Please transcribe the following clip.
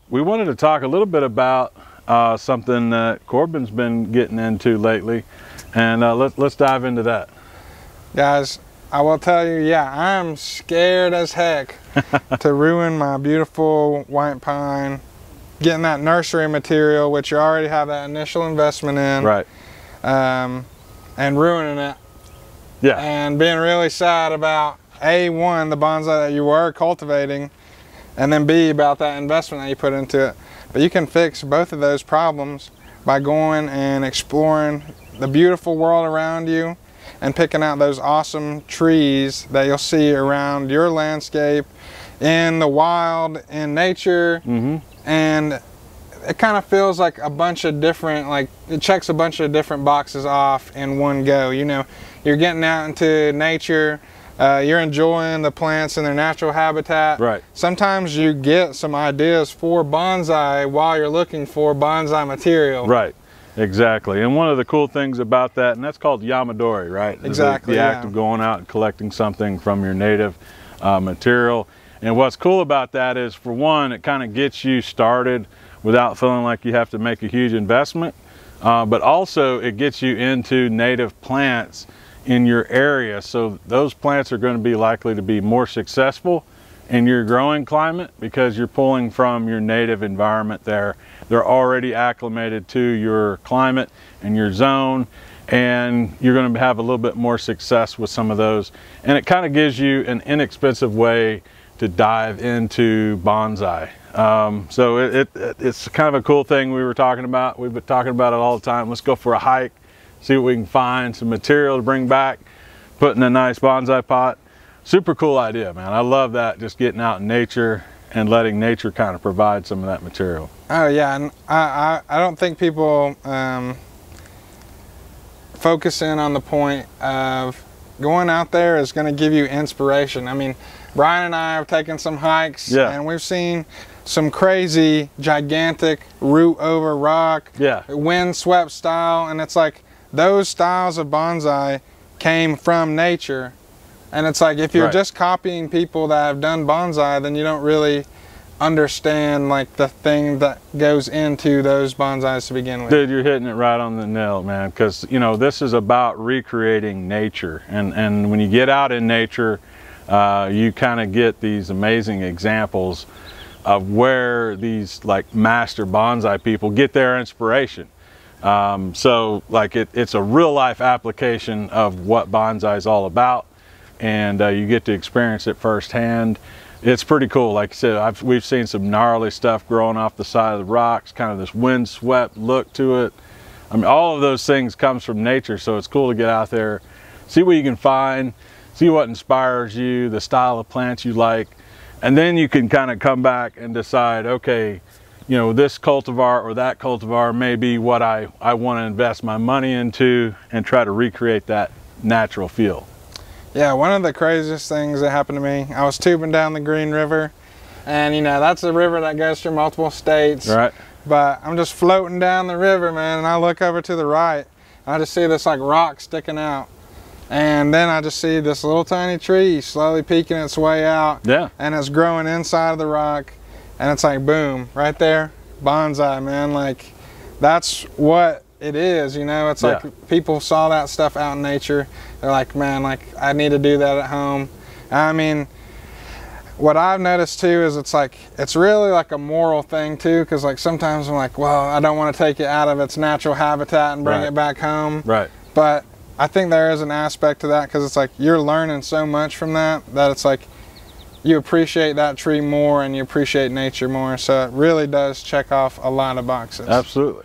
We wanted to talk a little bit about something that Corbin's been getting into lately, and let's dive into that. Guys, I will tell you, yeah, I'm scared as heck to ruin my beautiful white pine, getting that nursery material, which you already have that initial investment in, Right. And ruining it. Yeah. And being really sad about A1, the bonsai that you were cultivating, and then B, about that investment that you put into it. But you can fix both of those problems by going and exploring the beautiful world around you and picking out those awesome trees that you'll see around your landscape, in the wild, in nature. And it kind of feels like a bunch of different, like it checks a bunch of different boxes off in one go. You know, you're getting out into nature, you're enjoying the plants in their natural habitat. Right. Sometimes you get some ideas for bonsai while you're looking for bonsai material. Right. Exactly. And one of the cool things about that, and that's called Yamadori, right? Exactly. The act of going out and collecting something from your native material. And what's cool about that is, for one, it kind of gets you started without feeling like you have to make a huge investment. But also it gets you into native plants in your area. So those plants are going to be likely to be more successful in your growing climate because you're pulling from your native environment there. They're already acclimated to your climate and your zone, and you're going to have a little bit more success with some of those. And it kind of gives you an inexpensive way to dive into bonsai. So it's kind of a cool thing we were talking about. We've been talking about it all the time. Let's go for a hike, see what we can find, some material to bring back, put in a nice bonsai pot. Super cool idea, man. I love that, just getting out in nature and letting nature kind of provide some of that material. Oh yeah, and I don't think people focus in on the point of going out there is going to give you inspiration. I mean, Brian and I have taken some hikes, and we've seen some crazy, gigantic root over rock, wind-swept style, and it's like those styles of bonsai came from nature. And it's like, if you're just copying people that have done bonsai, then you don't really understand like the thing that goes into those bonsais to begin with. Dude, you're hitting it right on the nail, man, because you know, this is about recreating nature, and when you get out in nature, you kind of get these amazing examples of where these like master bonsai people get their inspiration. So like it's a real life application of what bonsai is all about, and you get to experience it firsthand. It's pretty cool. Like I said, we've seen some gnarly stuff growing off the side of the rocks, kind of this wind-swept look to it. I mean, all of those things comes from nature, so it's cool to get out there, see what you can find, see what inspires you, the style of plants you like, and then you can kind of come back and decide, okay, you know, this cultivar or that cultivar may be what I want to invest my money into and try to recreate that natural feel. Yeah, one of the craziest things that happened to me, I was tubing down the Green River, and you know, that's a river that goes through multiple states. Right. But I'm just floating down the river, man, and I look over to the right, and I just see this like rock sticking out. And then I just see this little tiny tree slowly peeking its way out. Yeah. And it's growing inside of the rock, and it's like, boom, right there, bonsai, man. Like, that's what it is, you know. It's like people saw that stuff out in nature. They're like, man, like, I need to do that at home. I mean, what I've noticed too is it's really like a moral thing too, because like sometimes I'm like, well, I don't want to take it out of its natural habitat and bring it back home. Right. But I think there is an aspect to that, because it's like you're learning so much from that it's like you appreciate that tree more and you appreciate nature more. So it really does check off a lot of boxes. Absolutely.